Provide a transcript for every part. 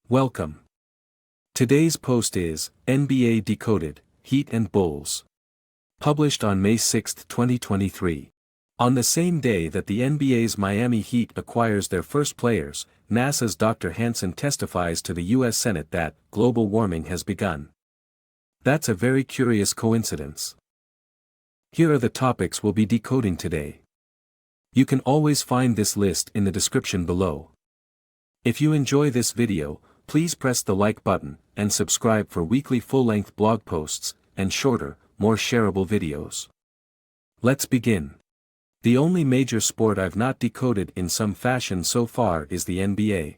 Welcome. Today's post is NBA Decoded, Heat and Bulls. Published on May 6, 2023. On the same day that the NBA's Miami Heat acquires their first players, NASA's Dr. Hansen testifies to the U.S. Senate that global warming has begun. That's a very curious coincidence. Here are the topics we'll be decoding today. You can always find this list in the description below. If you enjoy this video, please press the like button, and subscribe for weekly full-length blog posts, and shorter, more shareable videos. Let's begin. The only major sport I've not decoded in some fashion so far is the NBA.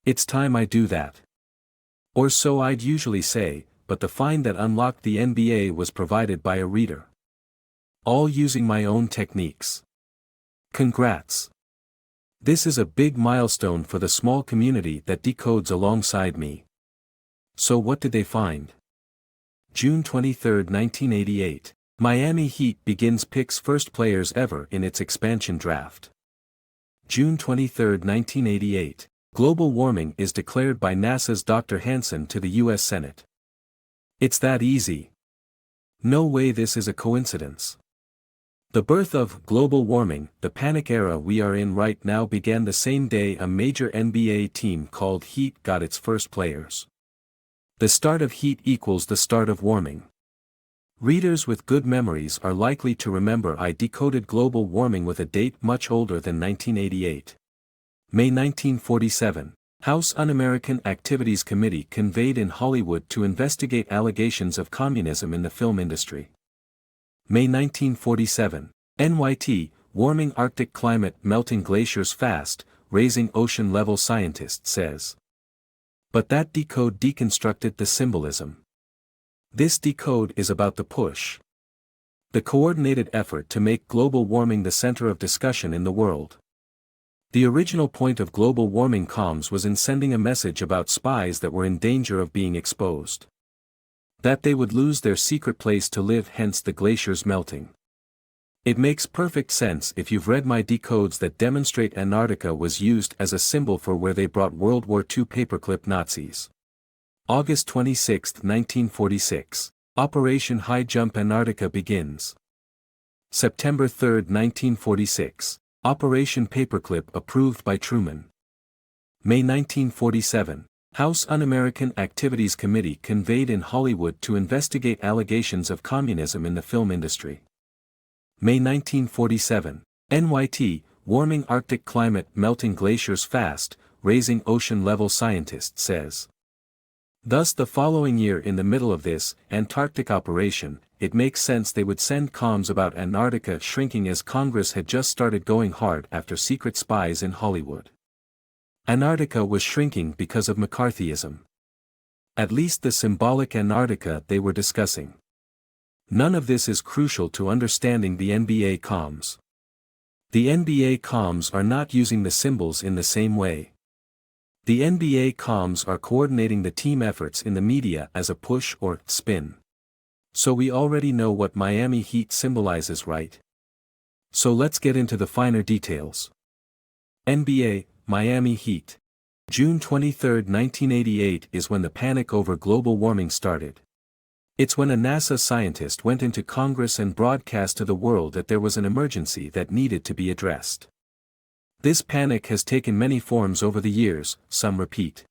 It's time I do that. Or so I'd usually say, but the find that unlocked the NBA was provided by Arita. All using my own techniques. Congrats. This is a big milestone for the small community that decodes alongside me. So what did they find? June 23, 1988. Miami Heat begins picks first players ever in its expansion draft. June 23, 1988. Global warming is declared by NASA's Dr. Hansen to the U.S. Senate. It's that easy. No way this is a coincidence. The birth of global warming, the panic era we are in right now, began the same day a major NBA team called Heat got its first players. The start of heat equals the start of warming. Readers with good memories are likely to remember I decoded global warming with a date much older than 1988. May 1947, House Un-American Activities Committee convened in Hollywood to investigate allegations of communism in the film industry. May 1947, NYT, warming Arctic climate, melting glaciers fast, raising ocean level, scientist says. But that decode deconstructed the symbolism. This decode is about the push. The coordinated effort to make global warming the center of discussion in the world. The original point of global warming comms was in sending a message about spies that were in danger of being exposed. That they would lose their secret place to live, hence the glaciers melting. It makes perfect sense if you've read my decodes that demonstrate Antarctica was used as a symbol for where they brought World War II paperclip Nazis. August 26, 1946. Operation High Jump Antarctica begins. September 3, 1946. Operation Paperclip approved by Truman. May 1947. House Un-American Activities Committee convened in Hollywood to investigate allegations of communism in the film industry. May 1947. NYT, warming Arctic climate, melting glaciers fast, raising ocean level, scientist says. Thus the following year, in the middle of this Antarctic operation, it makes sense they would send comms about Antarctica shrinking, as Congress had just started going hard after secret spies in Hollywood. Antarctica was shrinking because of McCarthyism. At least the symbolic Antarctica they were discussing. None of this is crucial to understanding the NBA comms. The NBA comms are not using the symbols in the same way. The NBA comms are coordinating the team efforts in the media as a push or spin. So we already know what Miami Heat symbolizes, right? So let's get into the finer details. NBA, Miami Heat. June 23, 1988 is when the panic over global warming started. It's when a NASA scientist went into Congress and broadcast to the world that there was an emergency that needed to be addressed. This panic has taken many forms over the years, some repeat.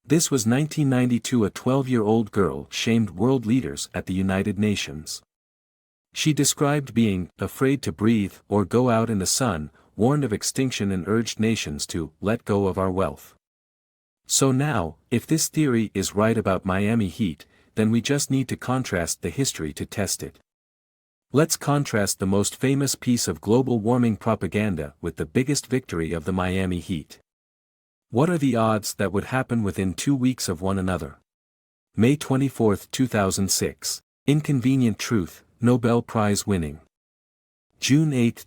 This was 1992. A 12-year-old girl shamed world leaders at the United Nations. She described being afraid to breathe or go out in the sun, warned of extinction, and urged nations to let go of our wealth. So now, if this theory is right about Miami Heat, then we just need to contrast the history to test it. Let's contrast the most famous piece of global warming propaganda with the biggest victory of the Miami Heat. What are the odds that would happen within 2 weeks of one another? May 24, 2006. Inconvenient Truth, Nobel Prize winning. June 8,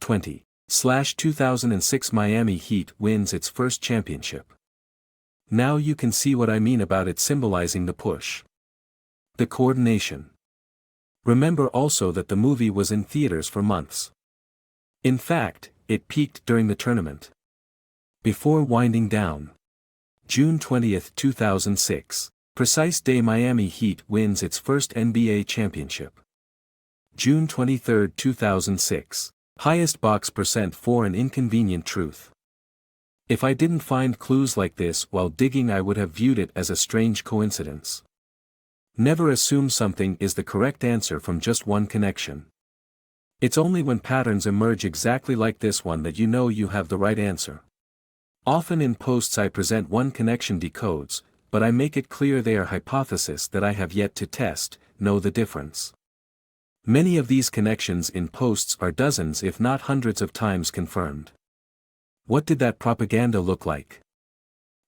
2006. Miami Heat wins its first championship. Now you can see what I mean about it symbolizing the push. The coordination. Remember also that the movie was in theaters for months. In fact, it peaked during the tournament. Before winding down. June 20, 2006. Precise day Miami Heat wins its first NBA championship. June 23, 2006. Highest box percent for an inconvenient truth. If I didn't find clues like this while digging, I would have viewed it as a strange coincidence. Never assume something is the correct answer from just one connection. It's only when patterns emerge exactly like this one that you know you have the right answer. Often in posts I present one connection decodes, but I make it clear they are hypotheses that I have yet to test, know the difference. Many of these connections in posts are dozens if not hundreds of times confirmed. What did that propaganda look like?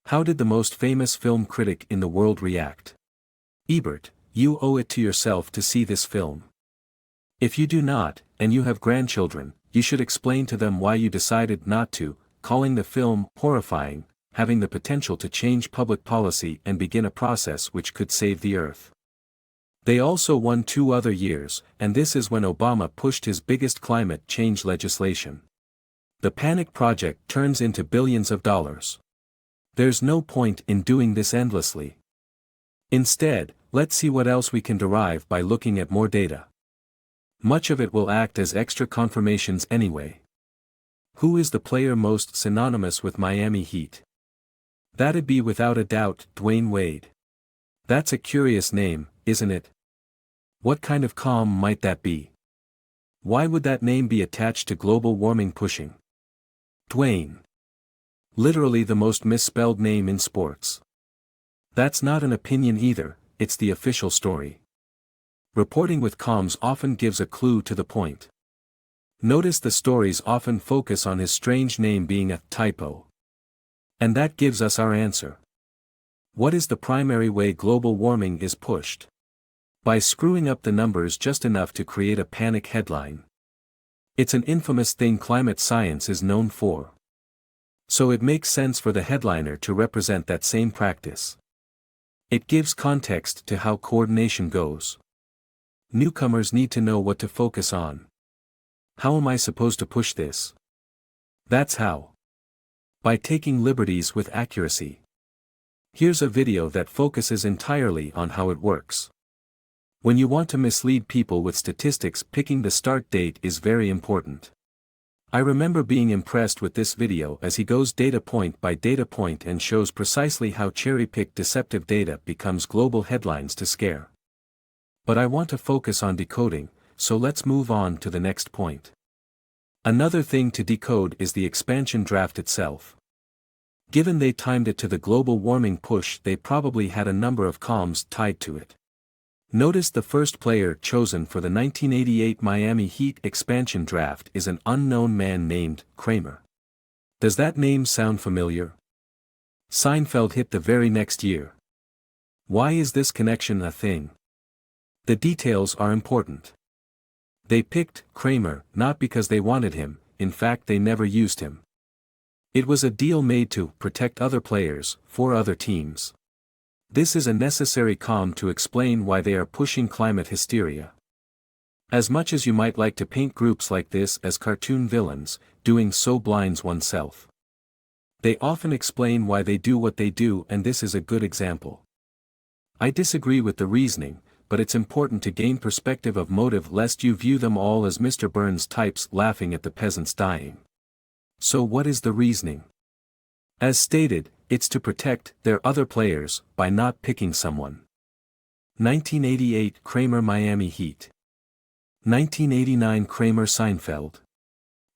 How did the most famous film critic in the world react? Ebert, you owe it to yourself to see this film. If you do not, and you have grandchildren, you should explain to them why you decided not to, calling the film horrifying, having the potential to change public policy and begin a process which could save the earth. They also won 2 other years, and this is when Obama pushed his biggest climate change legislation. The Panic Project turns into billions of dollars. There's no point in doing this endlessly. Instead, let's see what else we can derive by looking at more data. Much of it will act as extra confirmations anyway. Who is the player most synonymous with Miami Heat? That'd be without a doubt Dwayne Wade. That's a curious name, isn't it? What kind of calm might that be? Why would that name be attached to global warming pushing? Dwayne. Literally the most misspelled name in sports. That's not an opinion either, it's the official story. Reporting with comms often gives a clue to the point. Notice the stories often focus on his strange name being a typo. And that gives us our answer. What is the primary way global warming is pushed? By screwing up the numbers just enough to create a panic headline. It's an infamous thing climate science is known for. So it makes sense for the headliner to represent that same practice. It gives context to how coordination goes. Newcomers need to know what to focus on. How am I supposed to push this? That's how. By taking liberties with accuracy. Here's a video that focuses entirely on how it works. When you want to mislead people with statistics, picking the start date is very important. I remember being impressed with this video as he goes data point by data point and shows precisely how cherry-picked deceptive data becomes global headlines to scare. But I want to focus on decoding, so let's move on to the next point. Another thing to decode is the expansion draft itself. Given they timed it to the global warming push, they probably had a number of comms tied to it. Notice the first player chosen for the 1988 Miami Heat expansion draft is an unknown man named Kramer. Does that name sound familiar? Seinfeld hit the very next year. Why is this connection a thing? The details are important. They picked Kramer not because they wanted him, in fact they never used him. It was a deal made to protect other players, for other teams. This is a necessary comm to explain why they are pushing climate hysteria. As much as you might like to paint groups like this as cartoon villains, doing so blinds oneself. They often explain why they do what they do, and this is a good example. I disagree with the reasoning, but it's important to gain perspective of motive lest you view them all as Mr. Burns types laughing at the peasants dying. So what is the reasoning? As stated, it's to protect their other players by not picking someone. 1988 Kramer Miami Heat. 1989 Kramer Seinfeld.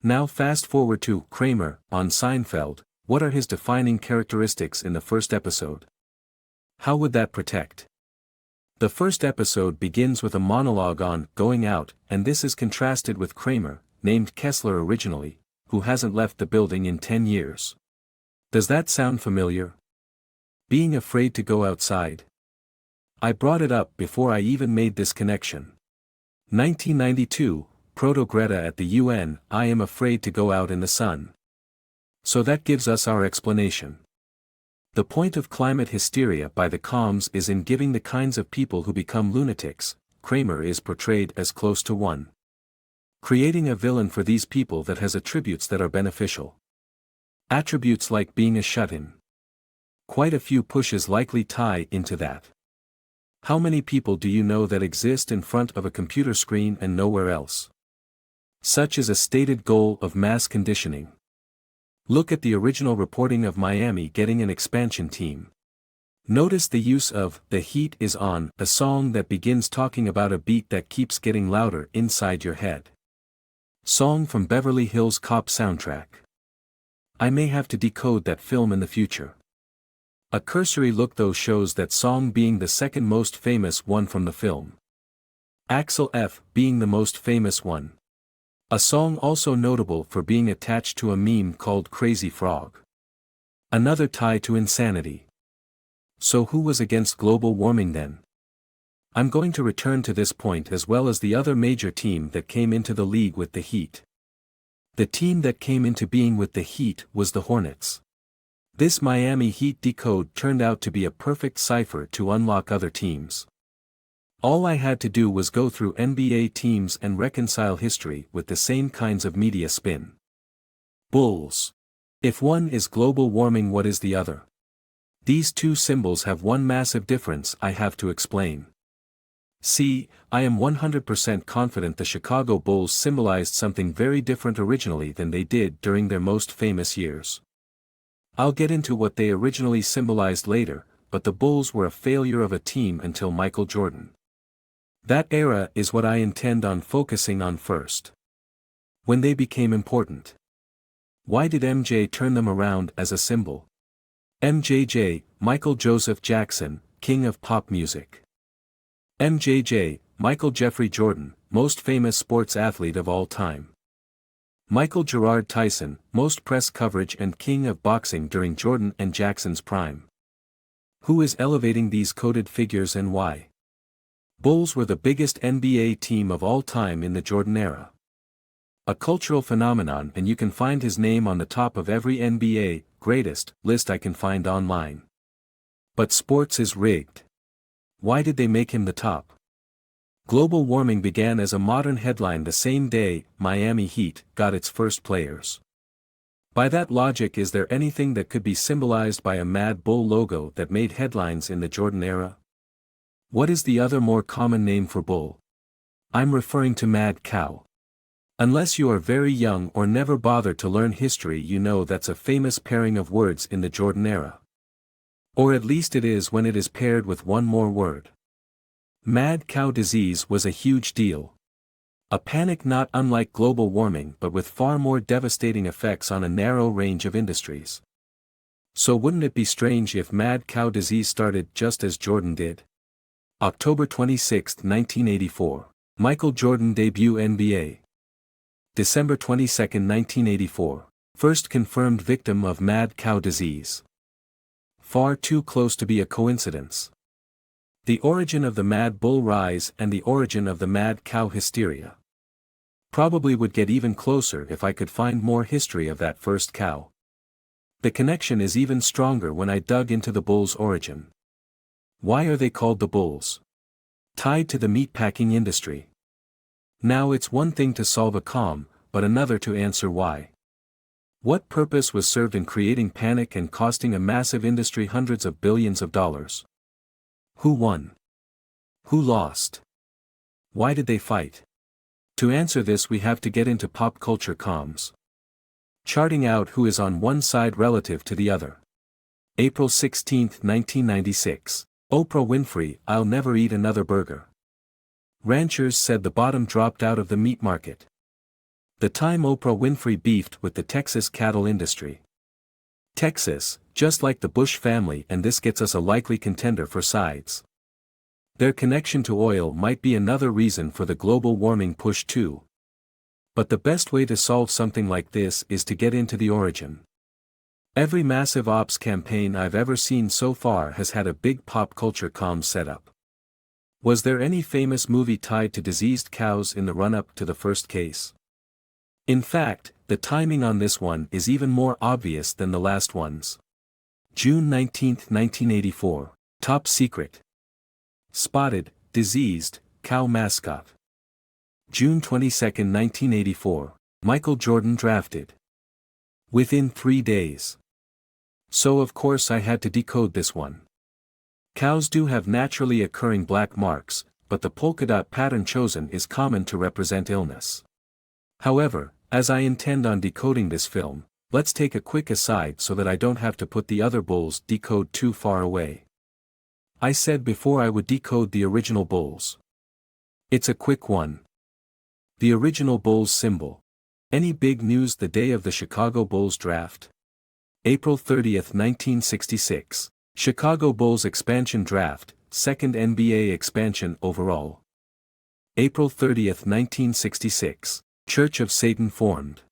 Now fast forward to Kramer on Seinfeld. What are his defining characteristics in the first episode? How would that protect? The first episode begins with a monologue on going out, and this is contrasted with Kramer, named Kessler originally, who hasn't left the building in 10 years. Does that sound familiar? Being afraid to go outside. I brought it up before I even made this connection. 1992, Proto-Greta at the UN, I am afraid to go out in the sun. So that gives us our explanation. The point of climate hysteria by the comms is in giving the kinds of people who become lunatics. Kramer is portrayed as close to one. Creating a villain for these people that has attributes that are beneficial. Attributes like being a shut-in. Quite a few pushes likely tie into that. How many people do you know that exist in front of a computer screen and nowhere else? Such is a stated goal of mass conditioning. Look at the original reporting of Miami getting an expansion team. Notice the use of "The Heat is On," a song that begins talking about a beat that keeps getting louder inside your head. Song from Beverly Hills Cop soundtrack. I may have to decode that film in the future. A cursory look though shows that song being the second most famous one from the film. Axel F being the most famous one. A song also notable for being attached to a meme called Crazy Frog. Another tie to insanity. So who was against global warming then? I'm going to return to this point as well as the other major team that came into the league with the Heat. The team that came into being with the Heat was the Hornets. This Miami Heat decode turned out to be a perfect cipher to unlock other teams. All I had to do was go through NBA teams and reconcile history with the same kinds of media spin. Bulls. If one is global warming, what is the other? These two symbols have one massive difference I have to explain. See, I am 100% confident the Chicago Bulls symbolized something very different originally than they did during their most famous years. I'll get into what they originally symbolized later, but the Bulls were a failure of a team until Michael Jordan. That era is what I intend on focusing on first. When they became important. Why did MJ turn them around as a symbol? MJJ, Michael Joseph Jackson, king of pop music. MJJ, Michael Jeffrey Jordan, most famous sports athlete of all time. Michael Gerard Tyson, most press coverage and king of boxing during Jordan and Jackson's prime. Who is elevating these coded figures and why? Bulls were the biggest NBA team of all time in the Jordan era. A cultural phenomenon, and you can find his name on the top of every NBA greatest list I can find online. But sports is rigged. Why did they make him the top? Global warming began as a modern headline the same day Miami Heat got its first players. By that logic, is there anything that could be symbolized by a Mad Bull logo that made headlines in the Jordan era? What is the other more common name for bull? I'm referring to Mad Cow. Unless you are very young or never bothered to learn history, you know that's a famous pairing of words in the Jordan era. Or at least it is when it is paired with one more word. Mad cow disease was a huge deal. A panic not unlike global warming but with far more devastating effects on a narrow range of industries. So wouldn't it be strange if mad cow disease started just as Jordan did? October 26, 1984. Michael Jordan debut NBA. December 22, 1984. First confirmed victim of mad cow disease. Far too close to be a coincidence. The origin of the mad bull rise and the origin of the mad cow hysteria. Probably would get even closer if I could find more history of that first cow. The connection is even stronger when I dug into the bull's origin. Why are they called the bulls? Tied to the meatpacking industry. Now it's one thing to solve a calm, but another to answer why. What purpose was served in creating panic and costing a massive industry hundreds of billions of dollars? Who won? Who lost? Why did they fight? To answer this we have to get into pop culture comms. Charting out who is on one side relative to the other. April 16, 1996. Oprah Winfrey, "I'll never eat another burger." Ranchers said the bottom dropped out of the meat market. The time Oprah Winfrey beefed with the Texas cattle industry. Texas, just like the Bush family, and this gets us a likely contender for sides. Their connection to oil might be another reason for the global warming push too. But the best way to solve something like this is to get into the origin. Every massive ops campaign I've ever seen so far has had a big pop culture comms setup. Was there any famous movie tied to diseased cows in the run-up to the first case? In fact, the timing on this one is even more obvious than the last ones. June 19, 1984. Top secret. Spotted, diseased, cow mascot. June 22, 1984. Michael Jordan drafted. Within 3 days. So of course I had to decode this one. Cows do have naturally occurring black marks, but the polka dot pattern chosen is common to represent illness. However, as I intend on decoding this film, let's take a quick aside so that I don't have to put the other bulls decode too far away. I said before I would decode the original bulls. It's a quick one. The original Bulls symbol. Any big news the day of the Chicago Bulls draft? April 30, 1966. Chicago Bulls expansion draft, second NBA expansion overall. April 30, 1966. Church of Satan formed.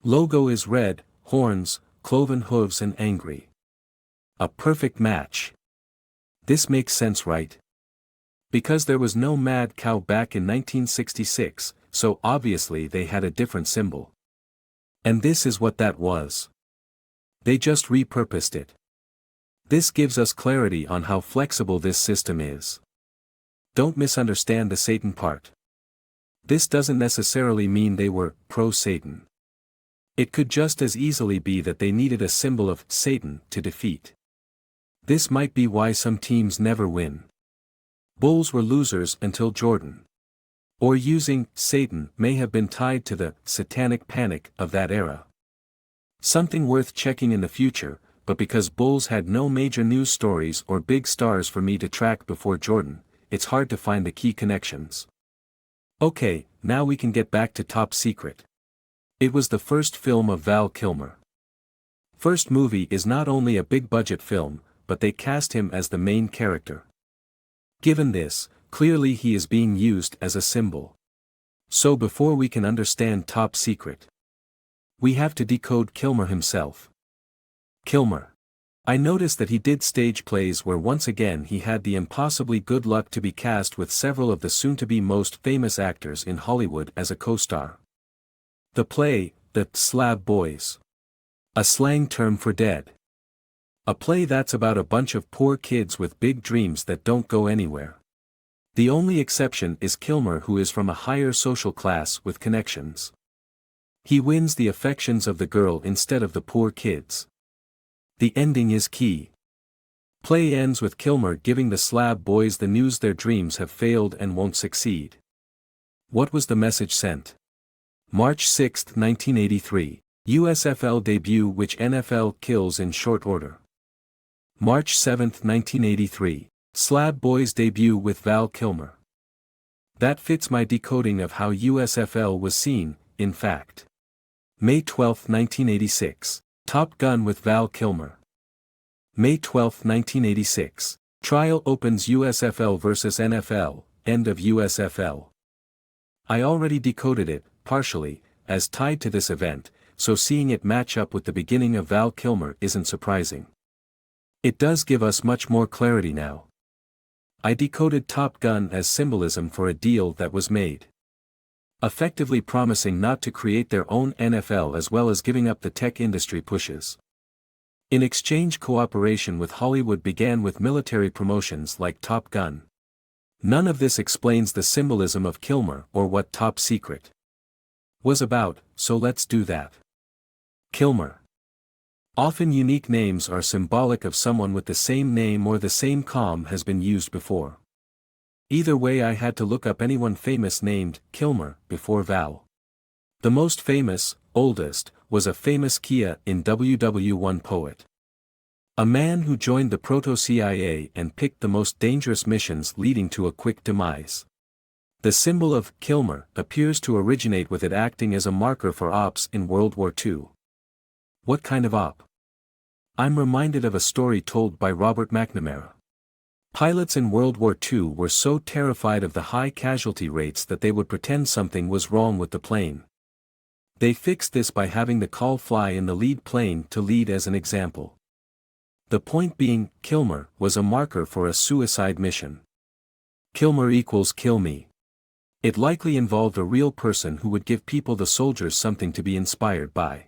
Logo is red, horns, cloven hooves and angry. A perfect match. This makes sense, right? Because there was no mad cow back in 1966, so obviously they had a different symbol. And this is what that was. They just repurposed it. This gives us clarity on how flexible this system is. Don't misunderstand the Satan part. This doesn't necessarily mean they were pro-Satan. It could just as easily be that they needed a symbol of Satan to defeat. This might be why some teams never win. Bulls were losers until Jordan. Or using Satan may have been tied to the satanic panic of that era. Something worth checking in the future, but because Bulls had no major news stories or big stars for me to track before Jordan, it's hard to find the key connections. Okay, now we can get back to Top Secret. It was the first film of Val Kilmer. First movie is not only a big budget film, but they cast him as the main character. Given this, clearly he is being used as a symbol. So before we can understand Top Secret, we have to decode Kilmer himself. Kilmer. I noticed that he did stage plays where once again he had the impossibly good luck to be cast with several of the soon-to-be most famous actors in Hollywood as a co-star. The play, The Slab Boys. A slang term for dead. A play that's about a bunch of poor kids with big dreams that don't go anywhere. The only exception is Kilmer, who is from a higher social class with connections. He wins the affections of the girl instead of the poor kids. The ending is key. Play ends with Kilmer giving the Slab Boys the news their dreams have failed and won't succeed. What was the message sent? March 6, 1983. USFL debut. Which NFL kills in short order? March 7, 1983. Slab Boys debut with Val Kilmer. That fits my decoding of how USFL was seen, in fact. May 12, 1986. Top Gun with Val Kilmer. May 12, 1986. Trial opens USFL vs NFL, end of USFL. I already decoded it, partially, as tied to this event, so seeing it match up with the beginning of Val Kilmer isn't surprising. It does give us much more clarity now. I decoded Top Gun as symbolism for a deal that was made. Effectively promising not to create their own NFL as well as giving up the tech industry pushes. In exchange, cooperation with Hollywood began with military promotions like Top Gun. None of this explains the symbolism of Kilmer or what Top Secret was about, so let's do that. Kilmer. Often unique names are symbolic of someone with the same name or the same com has been used before. Either way, I had to look up anyone famous named Kilmer before Val. The most famous, oldest, was a famous Kia in WW1 poet. A man who joined the proto-CIA and picked the most dangerous missions leading to a quick demise. The symbol of Kilmer appears to originate with it acting as a marker for ops in World War II. What kind of op? I'm reminded of a story told by Robert McNamara. Pilots in World War II were so terrified of the high casualty rates that they would pretend something was wrong with the plane. They fixed this by having the call fly in the lead plane to lead as an example. The point being, Kilmer was a marker for a suicide mission. Kilmer equals kill me. It likely involved a real person who would give the soldiers something to be inspired by.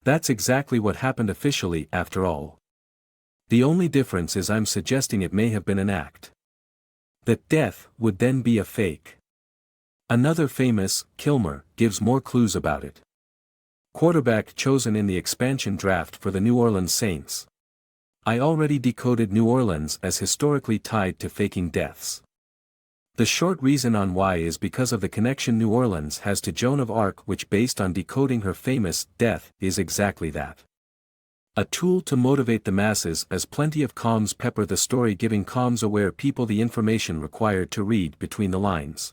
That's exactly what happened officially after all. The only difference is I'm suggesting it may have been an act. That death would then be a fake. Another famous, Kilmer, gives more clues about it. Quarterback chosen in the expansion draft for the New Orleans Saints. I already decoded New Orleans as historically tied to faking deaths. The short reason on why is because of the connection New Orleans has to Joan of Arc, which based on decoding her famous death is exactly that. A tool to motivate the masses, as plenty of comms pepper the story, giving comms-aware people the information required to read between the lines.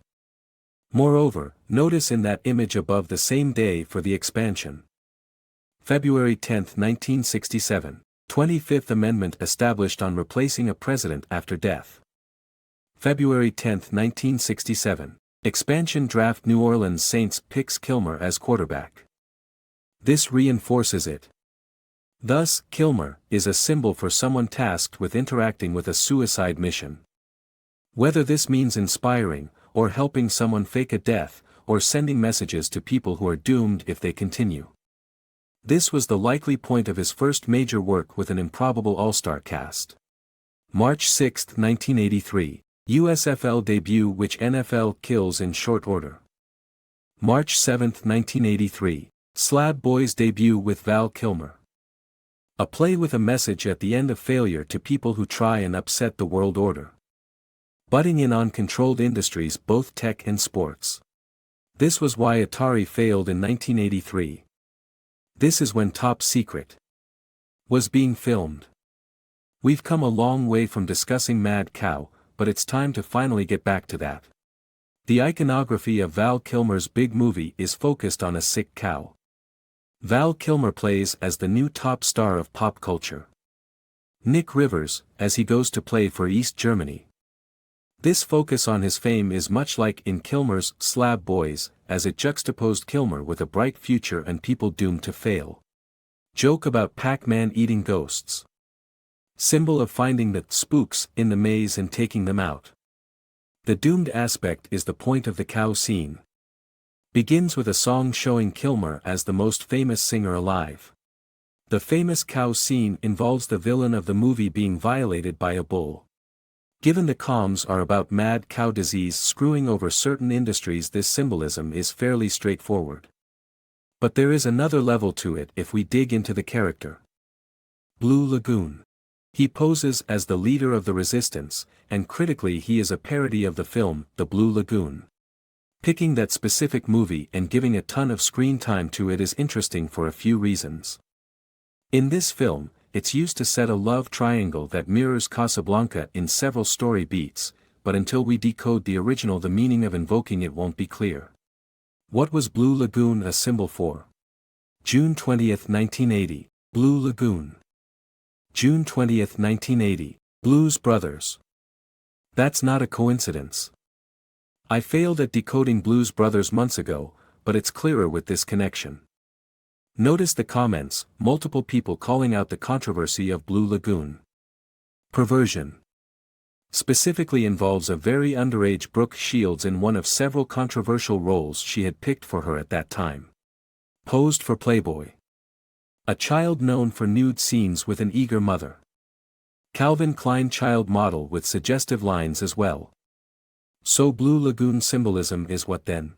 Moreover, notice in that image above the same day for the expansion. February 10, 1967. 25th Amendment established on replacing a president after death. February 10, 1967. Expansion draft New Orleans Saints picks Kilmer as quarterback. This reinforces it. Thus, Kilmer is a symbol for someone tasked with interacting with a suicide mission. Whether this means inspiring, or helping someone fake a death, or sending messages to people who are doomed if they continue. This was the likely point of his first major work with an improbable all-star cast. March 6, 1983. USFL debut which NFL kills in short order. March 7, 1983. Slab Boys debut with Val Kilmer. A play with a message at the end of failure to people who try and upset the world order. Butting in on controlled industries, both tech and sports. This was why Atari failed in 1983. This is when Top Secret was being filmed. We've come a long way from discussing Mad Cow, but it's time to finally get back to that. The iconography of Val Kilmer's big movie is focused on a sick cow. Val Kilmer plays as the new top star of pop culture. Nick Rivers, as he goes to play for East Germany. This focus on his fame is much like in Kilmer's Slab Boys, as it juxtaposed Kilmer with a bright future and people doomed to fail. Joke about Pac-Man eating ghosts. Symbol of finding the spooks in the maze and taking them out. The doomed aspect is the point of the cow scene. Begins with a song showing Kilmer as the most famous singer alive. The famous cow scene involves the villain of the movie being violated by a bull. Given the comms are about mad cow disease screwing over certain industries, this symbolism is fairly straightforward. But there is another level to it if we dig into the character. Blue Lagoon. He poses as the leader of the resistance, and critically he is a parody of the film, The Blue Lagoon. Picking that specific movie and giving a ton of screen time to it is interesting for a few reasons. In this film, it's used to set a love triangle that mirrors Casablanca in several story beats, but until we decode the original the meaning of invoking it won't be clear. What was Blue Lagoon a symbol for? June 20, 1980, Blue Lagoon. June 20, 1980, Blues Brothers. That's not a coincidence. I failed at decoding Blues Brothers months ago, but it's clearer with this connection. Notice the comments, multiple people calling out the controversy of Blue Lagoon. Perversion. Specifically involves a very underage Brooke Shields in one of several controversial roles she had picked for her at that time. Posed for Playboy. A child known for nude scenes with an eager mother. Calvin Klein child model with suggestive lines as well. So Blue Lagoon symbolism is what then?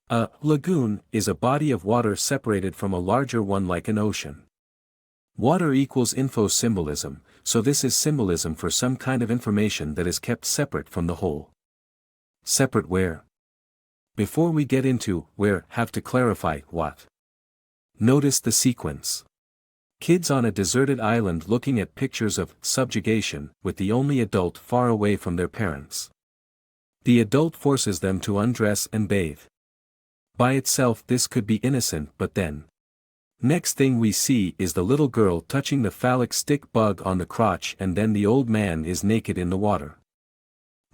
A lagoon is a body of water separated from a larger one like an ocean. Water equals info symbolism, so this is symbolism for some kind of information that is kept separate from the whole. Separate where? Before we get into where, have to clarify what. Notice the sequence. Kids on a deserted island looking at pictures of subjugation, with the only adult far away from their parents. The adult forces them to undress and bathe. By itself this could be innocent, but then. Next thing we see is the little girl touching the phallic stick bug on the crotch, and then the old man is naked in the water.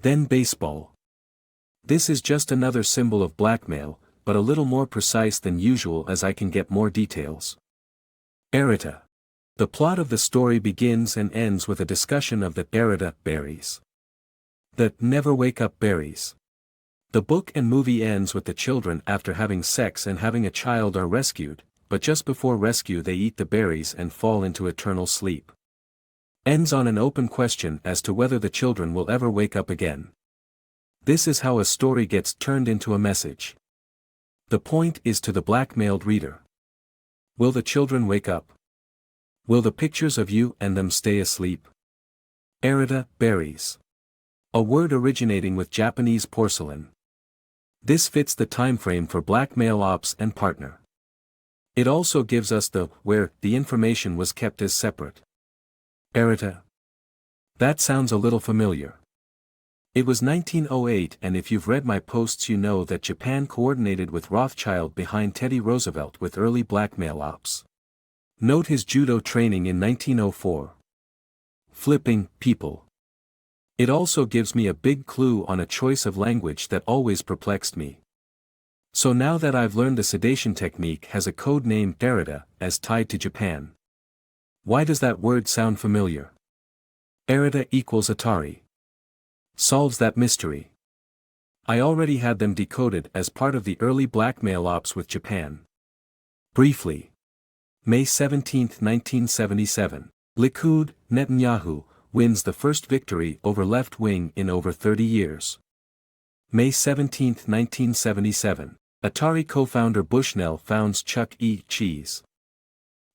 Then baseball. This is just another symbol of blackmail, but a little more precise than usual as I can get more details. Arita. The plot of the story begins and ends with a discussion of the Arita berries. The never wake up berries. The book and movie ends with the children after having sex and having a child are rescued, but just before rescue they eat the berries and fall into eternal sleep. Ends on an open question as to whether the children will ever wake up again. This is how a story gets turned into a message. The point is to the blackmailed reader. Will the children wake up? Will the pictures of you and them stay asleep? Arita, berries. A word originating with Japanese porcelain. This fits the timeframe for blackmail ops and partner. It also gives us the where the information was kept as separate. Arita. That sounds a little familiar. It was 1908, and if you've read my posts you know that Japan coordinated with Rothschild behind Teddy Roosevelt with early blackmail ops. Note his judo training in 1904. Flipping people. It also gives me a big clue on a choice of language that always perplexed me. So now that I've learned the sedation technique has a code name Arita, as tied to Japan. Why does that word sound familiar? Arita equals Atari. Solves that mystery. I already had them decoded as part of the early blackmail ops with Japan. Briefly. May 17, 1977. Likud, Netanyahu, wins the first victory over left wing in over 30 years. May 17, 1977. Atari co-founder Bushnell founds Chuck E. Cheese.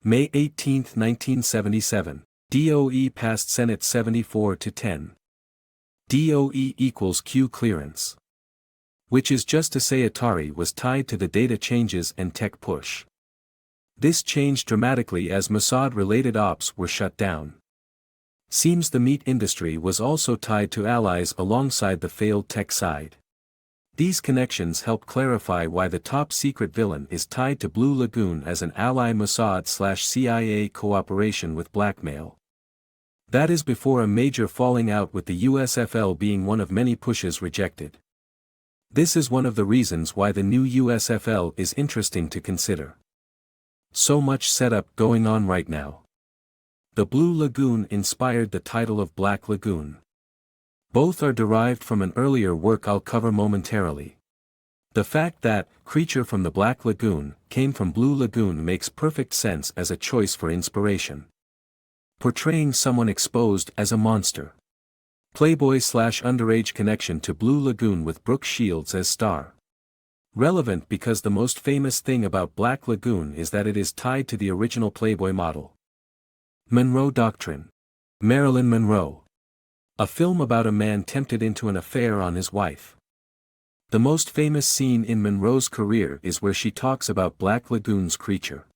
May 18, 1977. DOE passed Senate 74-10. DOE equals Q clearance. Which is just to say Atari was tied to the data changes and tech push. This changed dramatically as Mossad-related ops were shut down. Seems the meat industry was also tied to allies alongside the failed tech side. These connections help clarify why the top-secret villain is tied to Blue Lagoon as an ally Mossad/CIA cooperation with blackmail. That is before a major falling out with the USFL being one of many pushes rejected. This is one of the reasons why the new USFL is interesting to consider. So much setup going on right now. The Blue Lagoon inspired the title of Black Lagoon. Both are derived from an earlier work I'll cover momentarily. The fact that Creature from the Black Lagoon came from Blue Lagoon makes perfect sense as a choice for inspiration. Portraying someone exposed as a monster. Playboy/underage connection to Blue Lagoon with Brooke Shields as star. Relevant because the most famous thing about Black Lagoon is that it is tied to the original Playboy model. Monroe Doctrine. Marilyn Monroe. A film about a man tempted into an affair on his wife. The most famous scene in Monroe's career is where she talks about Black Lagoon's creature.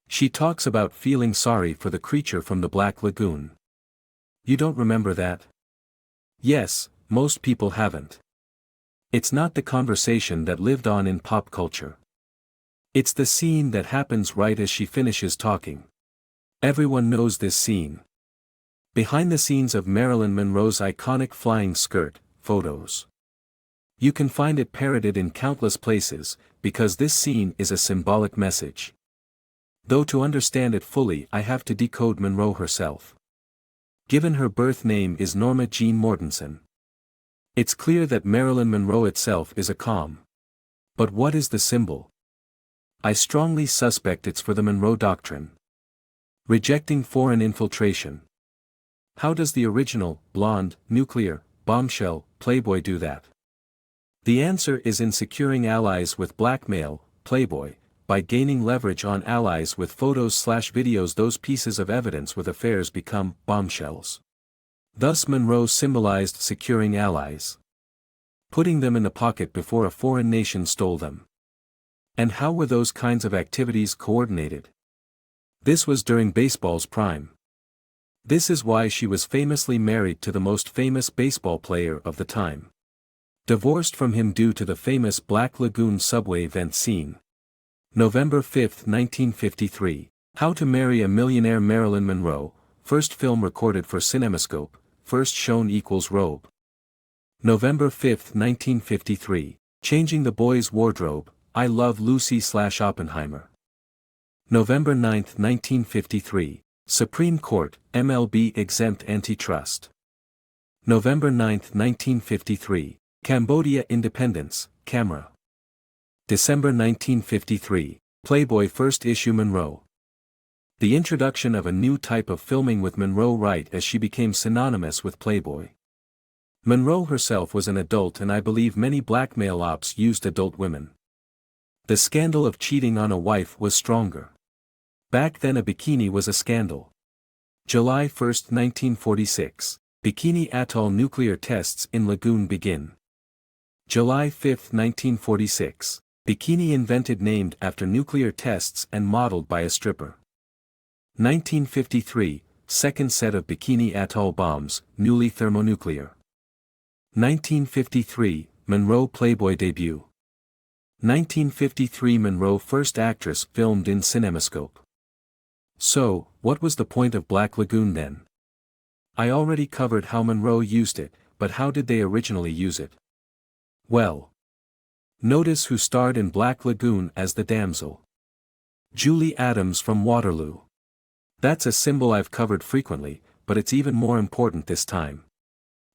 She talks about feeling sorry for the creature from the Black Lagoon. You don't remember that? Yes, most people haven't. It's not the conversation that lived on in pop culture. It's the scene that happens right as she finishes talking. Everyone knows this scene. Behind the scenes of Marilyn Monroe's iconic flying skirt, photos. You can find it parroted in countless places, because this scene is a symbolic message. Though to understand it fully I have to decode Monroe herself. Given her birth name is Norma Jean Mortensen. It's clear that Marilyn Monroe itself is a com. But what is the symbol? I strongly suspect it's for the Monroe Doctrine. Rejecting foreign infiltration. How does the original, blonde, nuclear, bombshell, Playboy do that? The answer is in securing allies with blackmail, Playboy, by gaining leverage on allies with photos/videos. Those pieces of evidence with affairs become bombshells. Thus Monroe symbolized securing allies. Putting them in the pocket before a foreign nation stole them. And how were those kinds of activities coordinated? This was during baseball's prime. This is why she was famously married to the most famous baseball player of the time. Divorced from him due to the famous Black Lagoon subway vent scene. November 5, 1953. How to Marry a Millionaire. Marilyn Monroe, first film recorded for CinemaScope, first shown equals robe. November 5, 1953. Changing the Boy's Wardrobe, I Love Lucy/Oppenheimer. November 9, 1953. Supreme Court, MLB exempt antitrust. November 9, 1953. Cambodia independence, camera. December 1953. Playboy first issue. Monroe. The introduction of a new type of filming with Monroe right as she became synonymous with Playboy. Monroe herself was an adult, and I believe many blackmail ops used adult women. The scandal of cheating on a wife was stronger. Back then a bikini was a scandal. July 1, 1946. Bikini Atoll nuclear tests in Lagoon begin. July 5, 1946. Bikini invented named after nuclear tests and modeled by a stripper. 1953. Second set of Bikini Atoll bombs, newly thermonuclear. 1953. Monroe Playboy debut. 1953 Monroe first actress filmed in CinemaScope. So, what was the point of Black Lagoon then? I already covered how Monroe used it, but how did they originally use it? Well. Notice who starred in Black Lagoon as the damsel. Julie Adams from Waterloo. That's a symbol I've covered frequently, but it's even more important this time.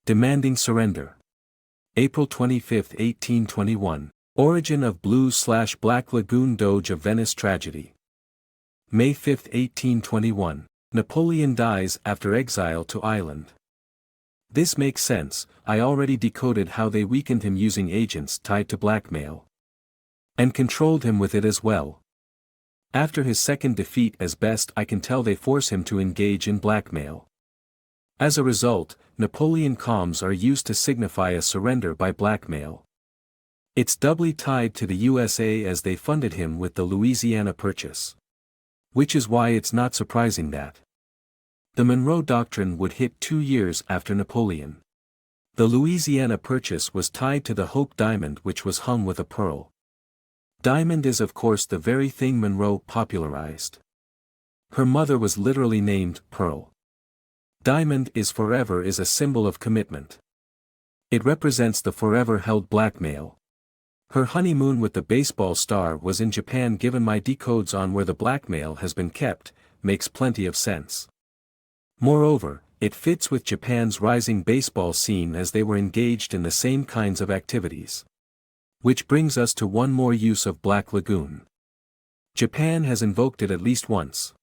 Demanding surrender. April 25, 1821. Origin of Blues/Black Lagoon Doge of Venice tragedy. May 5, 1821. Napoleon dies after exile to Ireland. This makes sense, I already decoded how they weakened him using agents tied to blackmail. And controlled him with it as well. After his second defeat, as best I can tell, they force him to engage in blackmail. As a result, Napoleon comms are used to signify a surrender by blackmail. It's doubly tied to the USA as they funded him with the Louisiana Purchase. Which is why it's not surprising that the Monroe Doctrine would hit 2 years after Napoleon. The Louisiana Purchase was tied to the Hope Diamond, which was hung with a pearl. Diamond is of course the very thing Monroe popularized. Her mother was literally named Pearl. Diamond is forever is a symbol of commitment. It represents the forever held blackmail. Her honeymoon with the baseball star was in Japan. Given my decodes on where the blackmail has been kept, makes plenty of sense. Moreover, it fits with Japan's rising baseball scene as they were engaged in the same kinds of activities. Which brings us to one more use of Black Lagoon. Japan has invoked it at least once.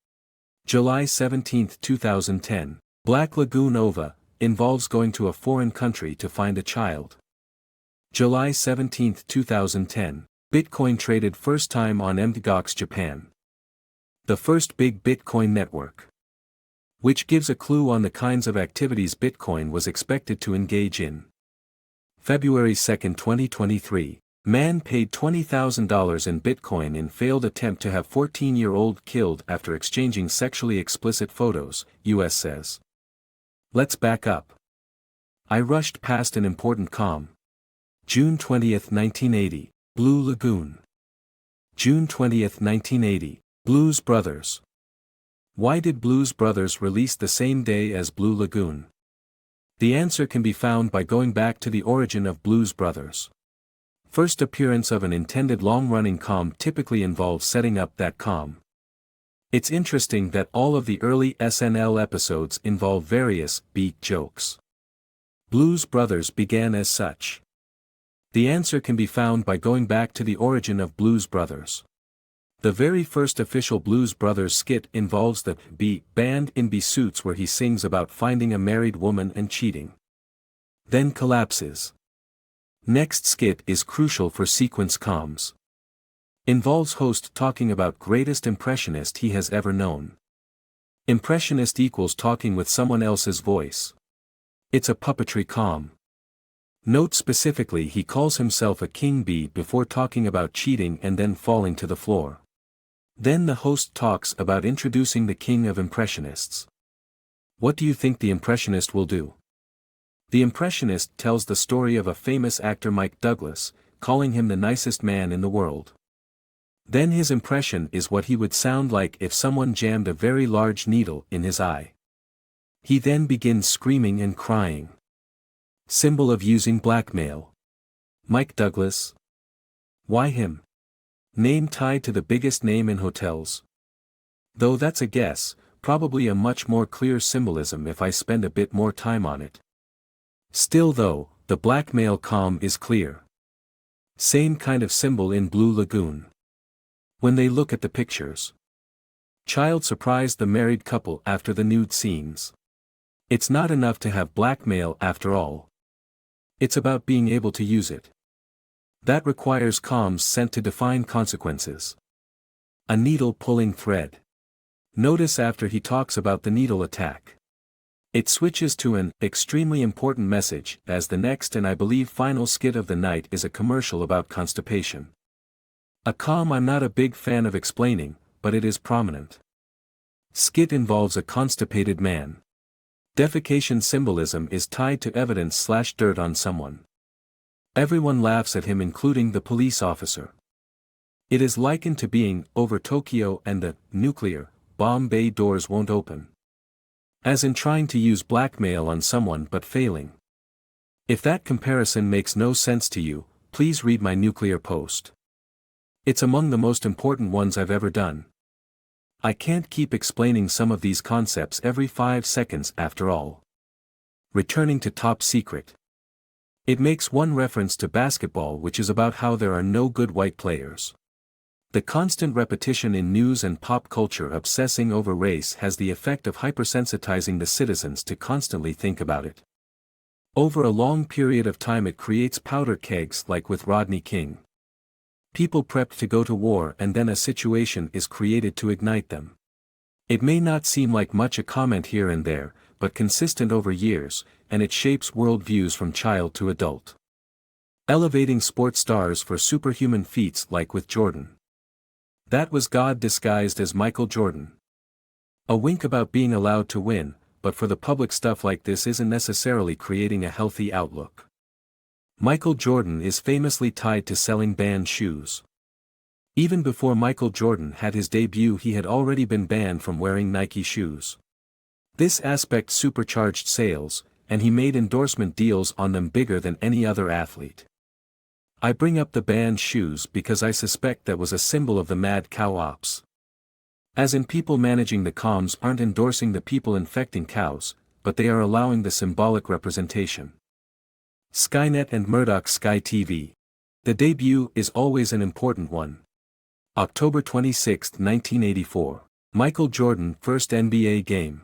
July 17, 2010. Black Lagoon OVA, involves going to a foreign country to find a child. July 17, 2010. Bitcoin traded first time on Mgox Japan. The first big Bitcoin network. Which gives a clue on the kinds of activities Bitcoin was expected to engage in. February 2, 2023. Man paid $20,000 in Bitcoin in failed attempt to have 14-year-old killed after exchanging sexually explicit photos, US says. Let's back up. I rushed past an important comm. June 20, 1980, Blue Lagoon. June 20, 1980, Blues Brothers. Why did Blues Brothers release the same day as Blue Lagoon? The answer can be found by going back to the origin of Blues Brothers. First appearance of an intended long-running comm typically involves setting up that comm. It's interesting that all of the early SNL episodes involve various beat jokes. Blues Brothers began as such. The answer can be found by going back to the origin of Blues Brothers. The very first official Blues Brothers skit involves the B band in B suits where he sings about finding a married woman and cheating. Then collapses. Next skit is crucial for sequence comms. Involves host talking about greatest impressionist he has ever known. Impressionist equals talking with someone else's voice. It's a puppetry comm. Note specifically he calls himself a king bee before talking about cheating and then falling to the floor. Then the host talks about introducing the king of impressionists. What do you think the impressionist will do? The impressionist tells the story of a famous actor Mike Douglas, calling him the nicest man in the world. Then his impression is what he would sound like if someone jammed a very large needle in his eye. He then begins screaming and crying. Symbol of using blackmail. Mike Douglas. Why him? Name tied to the biggest name in hotels. Though that's a guess, probably a much more clear symbolism if I spend a bit more time on it. Still though, the blackmail comm is clear. Same kind of symbol in Blue Lagoon. When they look at the pictures. Child surprised the married couple after the nude scenes. It's not enough to have blackmail after all. It's about being able to use it. That requires comms sent to define consequences. A needle pulling thread. Notice after he talks about the needle attack. It switches to an extremely important message, as the next and I believe final skit of the night is a commercial about constipation. A com I'm not a big fan of explaining, but it is prominent. Skit involves a constipated man. Defecation symbolism is tied to evidence/dirt on someone. Everyone laughs at him, including the police officer. It is likened to being over Tokyo and the nuclear bomb bay doors won't open. As in trying to use blackmail on someone but failing. If that comparison makes no sense to you, please read my nuclear post. It's among the most important ones I've ever done. I can't keep explaining some of these concepts every 5 seconds after all. Returning to Top Secret. It makes one reference to basketball, which is about how there are no good white players. The constant repetition in news and pop culture obsessing over race has the effect of hypersensitizing the citizens to constantly think about it. Over a long period of time it creates powder kegs, like with Rodney King. People prepped to go to war and then a situation is created to ignite them. It may not seem like much a comment here and there, but consistent over years, and it shapes worldviews from child to adult. Elevating sports stars for superhuman feats, like with Jordan. That was God disguised as Michael Jordan. A wink about being allowed to win, but for the public stuff like this isn't necessarily creating a healthy outlook. Michael Jordan is famously tied to selling banned shoes. Even before Michael Jordan had his debut, he had already been banned from wearing Nike shoes. This aspect supercharged sales, and he made endorsement deals on them bigger than any other athlete. I bring up the banned shoes because I suspect that was a symbol of the mad cow ops. As in, people managing the comms aren't endorsing the people infecting cows, but they are allowing the symbolic representation. Skynet and Murdoch SkyTV. The debut is always an important one. October 26, 1984. Michael Jordan first NBA game.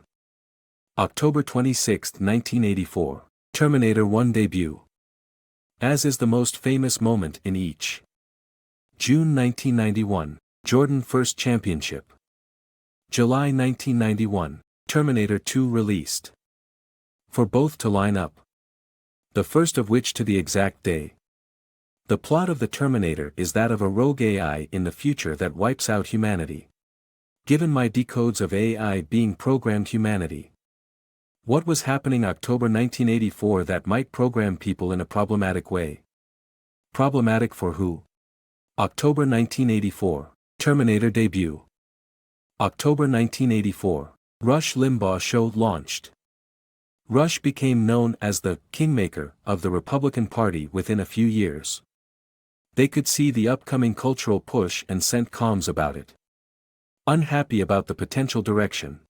October 26, 1984. Terminator 1 debut. As is the most famous moment in each. June 1991. Jordan first championship. July 1991. Terminator 2 released. For both to line up. The first of which to the exact day. The plot of the Terminator is that of a rogue AI in the future that wipes out humanity. Given my decodes of AI being programmed humanity. What was happening October 1984 that might program people in a problematic way? Problematic for who? October 1984. Terminator debut. October 1984. Rush Limbaugh show launched. Rush became known as the kingmaker of the Republican Party within a few years. They could see the upcoming cultural push and sent comms about it. Unhappy about the potential direction.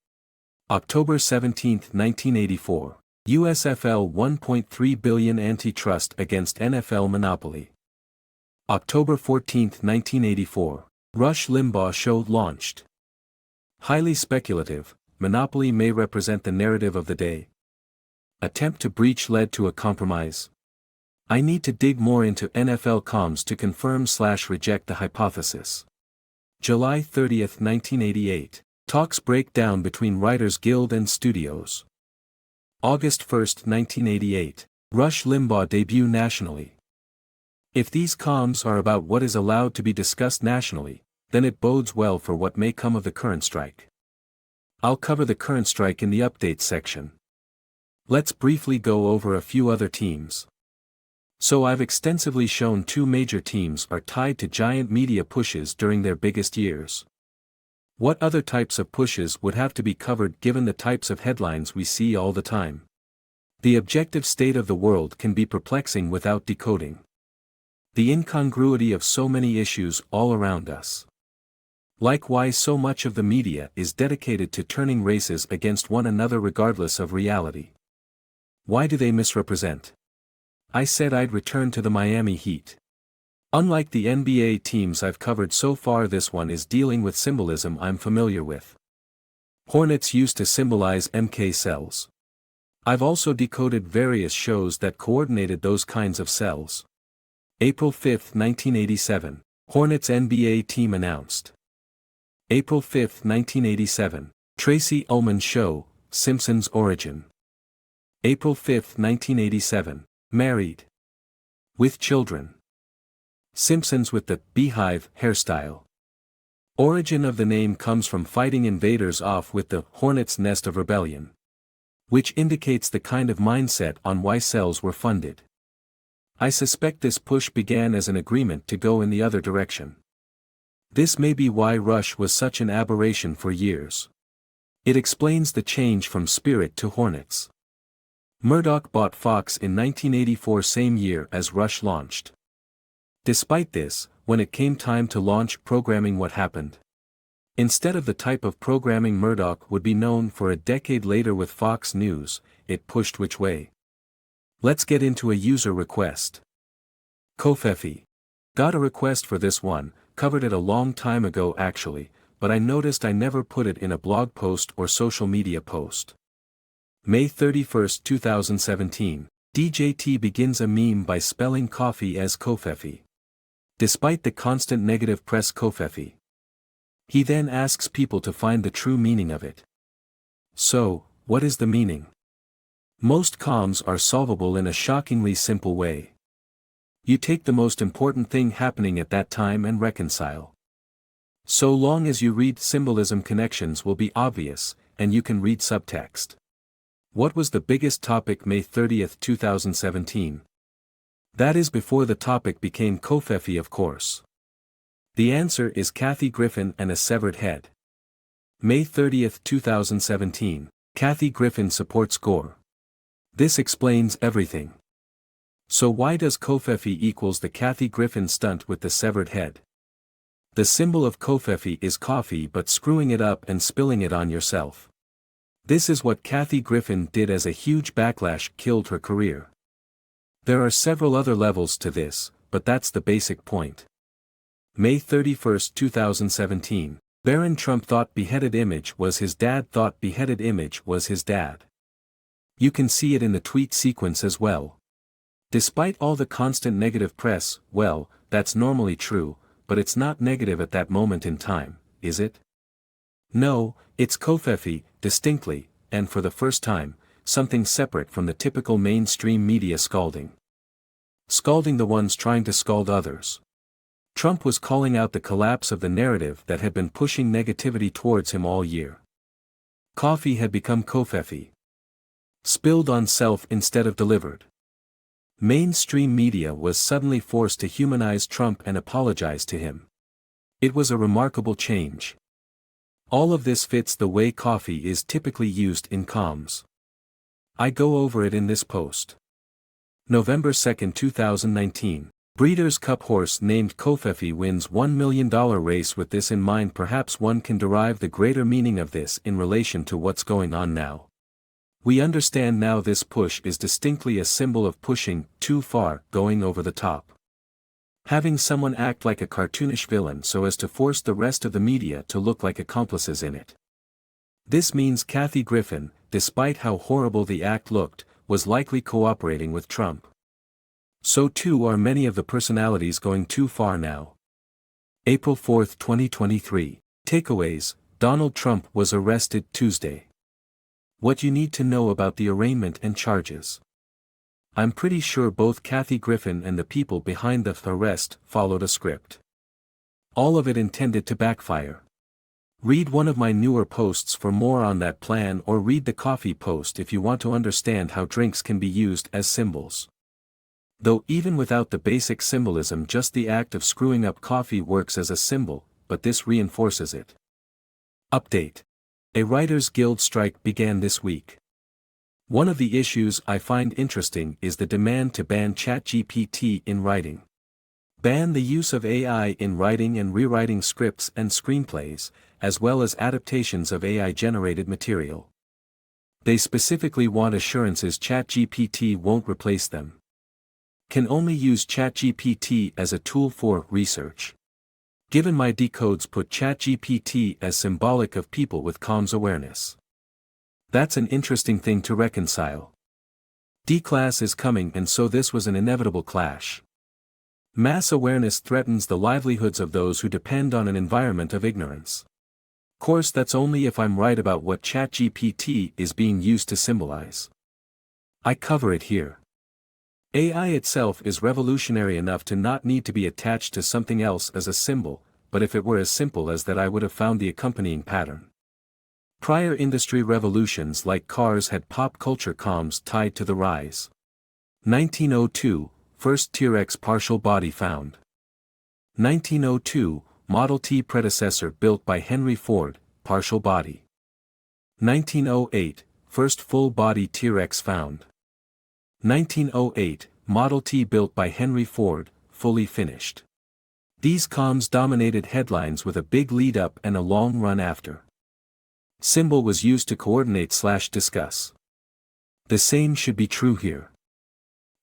October 17, 1984. USFL $1.3 billion antitrust against NFL monopoly. October 14, 1984. Rush Limbaugh show launched. Highly speculative, monopoly may represent the narrative of the day. Attempt to breach led to a compromise. I need to dig more into NFL comms to confirm/reject the hypothesis. July 30, 1988. Talks break down between Writers Guild and studios. August 1, 1988. Rush Limbaugh debut nationally. If these comms are about what is allowed to be discussed nationally, then it bodes well for what may come of the current strike. I'll cover the current strike in the updates section. Let's briefly go over a few other teams. So I've extensively shown 2 major teams are tied to giant media pushes during their biggest years. What other types of pushes would have to be covered given the types of headlines we see all the time? The objective state of the world can be perplexing without decoding. The incongruity of so many issues all around us. Like why so much of the media is dedicated to turning races against one another regardless of reality. Why do they misrepresent? I said I'd return to the Miami Heat. Unlike the NBA teams I've covered so far, this one is dealing with symbolism I'm familiar with. Hornets used to symbolize MK cells. I've also decoded various shows that coordinated those kinds of cells. April 5, 1987. Hornets NBA team announced. April 5, 1987. Tracy Ullman Show, Simpsons Origin. April 5, 1987. Married. With children. Simpsons with the beehive hairstyle. Origin of the name comes from fighting invaders off with the hornet's nest of rebellion, which indicates the kind of mindset on why cells were funded. I suspect this push began as an agreement to go in the other direction. This may be why Rush was such an aberration for years. It explains the change from Spirit to Hornets. Murdoch bought Fox in 1984, same year as Rush launched. Despite this, when it came time to launch programming, what happened? Instead of the type of programming Murdoch would be known for a decade later with Fox News, it pushed which way? Let's get into a user request. Covfefe. Got a request for this one, covered it a long time ago actually, but I noticed I never put it in a blog post or social media post. May 31, 2017. DJT begins a meme by spelling coffee as Covfefe. Despite the constant negative press Covfefe. He then asks people to find the true meaning of it. So, what is the meaning? Most comms are solvable in a shockingly simple way. You take the most important thing happening at that time and reconcile. So long as you read symbolism, connections will be obvious, and you can read subtext. What was the biggest topic May 30, 2017? That is before the topic became Covfefe, of course. The answer is Kathy Griffin and a severed head. May 30, 2017. Kathy Griffin supports Gore. This explains everything. So why does Covfefe equals the Kathy Griffin stunt with the severed head? The symbol of Covfefe is coffee, but screwing it up and spilling it on yourself. This is what Kathy Griffin did, as a huge backlash killed her career. There are several other levels to this, but that's the basic point. May 31, 2017. Barron Trump thought beheaded image was his dad, thought beheaded image was his dad. You can see it in the tweet sequence as well. Despite all the constant negative press, well, that's normally true, but it's not negative at that moment in time, is it? No, it's Covfefe, distinctly, and for the first time, something separate from the typical mainstream media scalding. Scalding the ones trying to scald others. Trump was calling out the collapse of the narrative that had been pushing negativity towards him all year. Coffee had become Covfefe. Spilled on self instead of delivered. Mainstream media was suddenly forced to humanize Trump and apologize to him. It was a remarkable change. All of this fits the way coffee is typically used in comms. I go over it in this post. November 2, 2019. Breeders' Cup horse named Covfefe wins $1 million race. With this in mind, perhaps one can derive the greater meaning of this in relation to what's going on now. We understand now this push is distinctly a symbol of pushing too far, going over the top. Having someone act like a cartoonish villain so as to force the rest of the media to look like accomplices in it. This means Kathy Griffin, despite how horrible the act looked, was likely cooperating with Trump. So too are many of the personalities going too far now. April 4, 2023. Takeaways. Donald Trump was arrested Tuesday. What you need to know about the arraignment and charges. I'm pretty sure both Kathy Griffin and the people behind the arrest followed a script. All of it intended to backfire. Read one of my newer posts for more on that plan, or read the coffee post if you want to understand how drinks can be used as symbols. Though even without the basic symbolism, just the act of screwing up coffee works as a symbol, but this reinforces it. Update. A Writers Guild strike began this week. One of the issues I find interesting is the demand to ban ChatGPT in writing. Ban the use of AI in writing and rewriting scripts and screenplays, as well as adaptations of AI-generated material. They specifically want assurances ChatGPT won't replace them. Can only use ChatGPT as a tool for research. Given my decodes put ChatGPT as symbolic of people with comms awareness. That's an interesting thing to reconcile. D-class is coming, and so this was an inevitable clash. Mass awareness threatens the livelihoods of those who depend on an environment of ignorance. Course that's only if I'm right about what ChatGPT is being used to symbolize. I cover it here. AI itself is revolutionary enough to not need to be attached to something else as a symbol, but if it were as simple as that I would have found the accompanying pattern. Prior industry revolutions like cars had pop culture comms tied to the rise. 1902, first T-Rex partial body found. 1902, Model T predecessor built by Henry Ford, partial body. 1908, first full-body T-Rex found. 1908, Model T built by Henry Ford, fully finished. These comms dominated headlines with a big lead-up and a long run after. Symbol was used to coordinate/discuss. The same should be true here.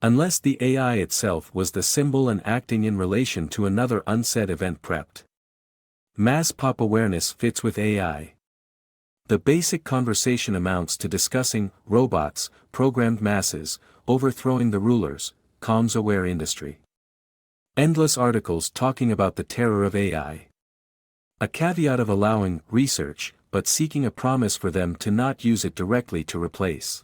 Unless the AI itself was the symbol and acting in relation to another unsaid event prepped. Mass pop awareness fits with AI. The basic conversation amounts to discussing robots, programmed masses, overthrowing the rulers, comms-aware industry. Endless articles talking about the terror of AI. A caveat of allowing research, but seeking a promise for them to not use it directly to replace.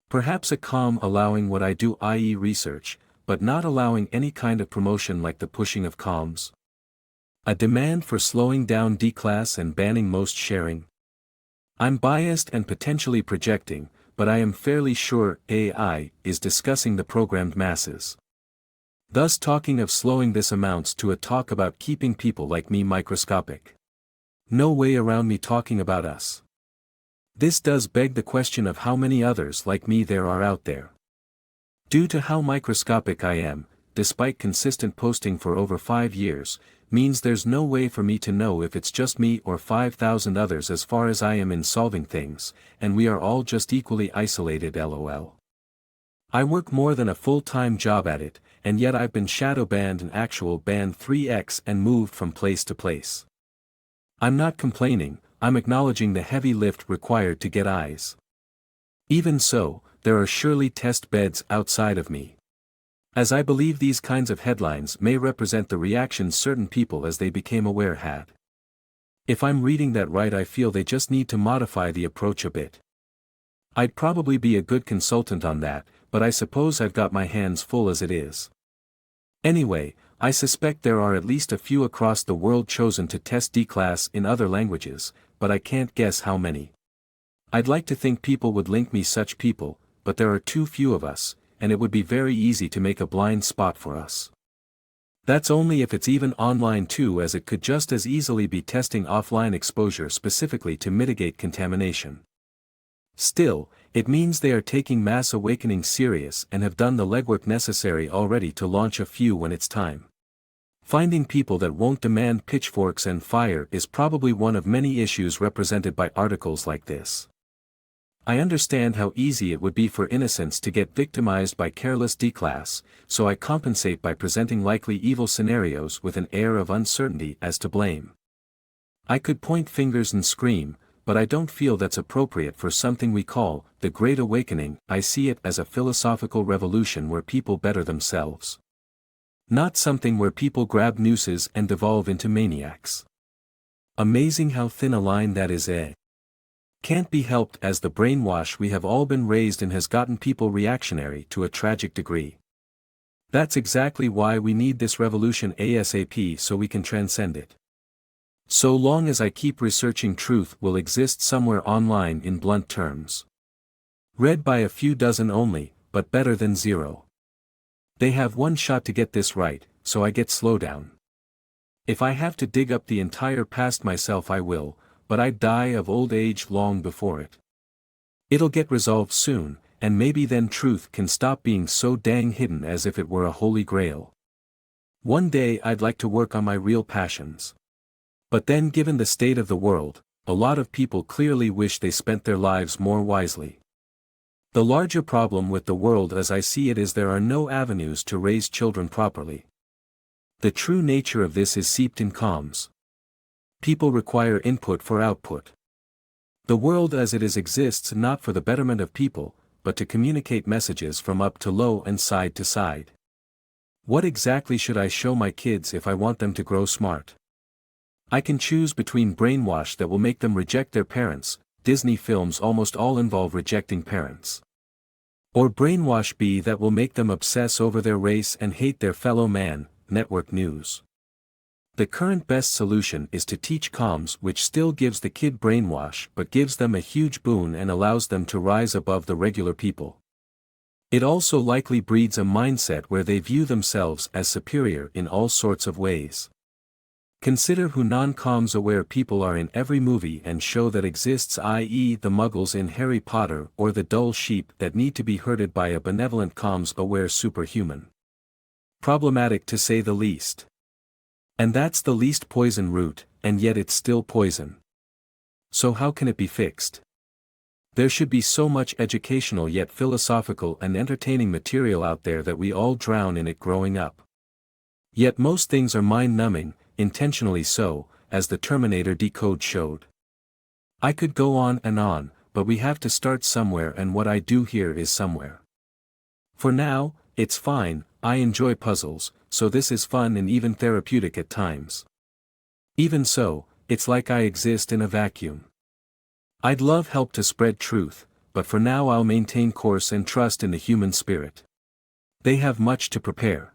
Perhaps a comm allowing what I do, i.e. research, but not allowing any kind of promotion like the pushing of comms. A demand for slowing down D-class and banning most sharing. I'm biased and potentially projecting, but I am fairly sure AI is discussing the programmed masses. Thus talking of slowing this amounts to a talk about keeping people like me microscopic. No way around me talking about us. This does beg the question of how many others like me there are out there. Due to how microscopic I am, despite consistent posting for over 5 years, means there's no way for me to know if it's just me or 5,000 others as far as I am in solving things, and we are all just equally isolated lol. I work more than a full-time job at it, and yet I've been shadow banned and actual banned 3x and moved from place to place. I'm not complaining, I'm acknowledging the heavy lift required to get eyes. Even so, there are surely test beds outside of me. As I believe these kinds of headlines may represent the reactions certain people as they became aware had. If I'm reading that right, I feel they just need to modify the approach a bit. I'd probably be a good consultant on that, but I suppose I've got my hands full as it is. Anyway, I suspect there are at least a few across the world chosen to test D-class in other languages, but I can't guess how many. I'd like to think people would link me such people, but there are too few of us, and it would be very easy to make a blind spot for us. That's only if it's even online too, as it could just as easily be testing offline exposure specifically to mitigate contamination. Still, it means they are taking mass awakening serious and have done the legwork necessary already to launch a few when it's time. Finding people that won't demand pitchforks and fire is probably one of many issues represented by articles like this. I understand how easy it would be for innocents to get victimized by careless D-class, so I compensate by presenting likely evil scenarios with an air of uncertainty as to blame. I could point fingers and scream, but I don't feel that's appropriate for something we call the Great Awakening. I see it as a philosophical revolution where people better themselves. Not something where people grab nooses and devolve into maniacs. Amazing how thin a line that is, eh? Can't be helped, as the brainwash we have all been raised in has gotten people reactionary to a tragic degree. That's exactly why we need this revolution ASAP, so we can transcend it. So long as I keep researching, truth will exist somewhere online in blunt terms. Read by a few dozen only, but better than zero. They have one shot to get this right, so I get slow down. If I have to dig up the entire past myself I will, but I'd die of old age long before it. It'll get resolved soon, and maybe then truth can stop being so dang hidden as if it were a holy grail. One day I'd like to work on my real passions. But then, given the state of the world, a lot of people clearly wish they spent their lives more wisely. The larger problem with the world as I see it is there are no avenues to raise children properly. The true nature of this is seeped in comms. People require input for output. The world as it is exists not for the betterment of people, but to communicate messages from up to low and side to side. What exactly should I show my kids if I want them to grow smart? I can choose between brainwash that will make them reject their parents, Disney films almost all involve rejecting parents. Or brainwash B that will make them obsess over their race and hate their fellow man, network news. The current best solution is to teach comms, which still gives the kid brainwash but gives them a huge boon and allows them to rise above the regular people. It also likely breeds a mindset where they view themselves as superior in all sorts of ways. Consider who non-comms aware people are in every movie and show that exists, i.e. the muggles in Harry Potter or the dull sheep that need to be herded by a benevolent comms aware superhuman. Problematic to say the least. And that's the least poison route, and yet it's still poison. So how can it be fixed? There should be so much educational yet philosophical and entertaining material out there that we all drown in it growing up. Yet most things are mind-numbing, intentionally so, as the Terminator Decode showed. I could go on, but we have to start somewhere, and what I do here is somewhere. For now, it's fine. I enjoy puzzles, so this is fun and even therapeutic at times. Even so, it's like I exist in a vacuum. I'd love help to spread truth, but for now I'll maintain course and trust in the human spirit. They have much to prepare.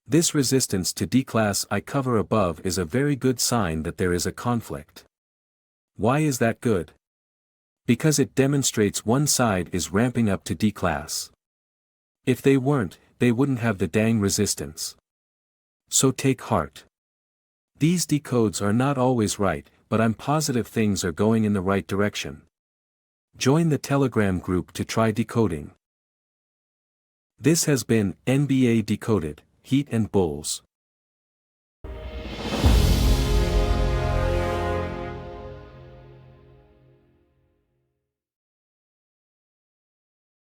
This resistance to declass I cover above is a very good sign that there is a conflict. Why is that good? Because it demonstrates one side is ramping up to declass. If they weren't, they wouldn't have the dang resistance. So take heart. These decodes are not always right, but I'm positive things are going in the right direction. Join the Telegram group to try decoding. This has been NBA Decoded, Heat and Bulls.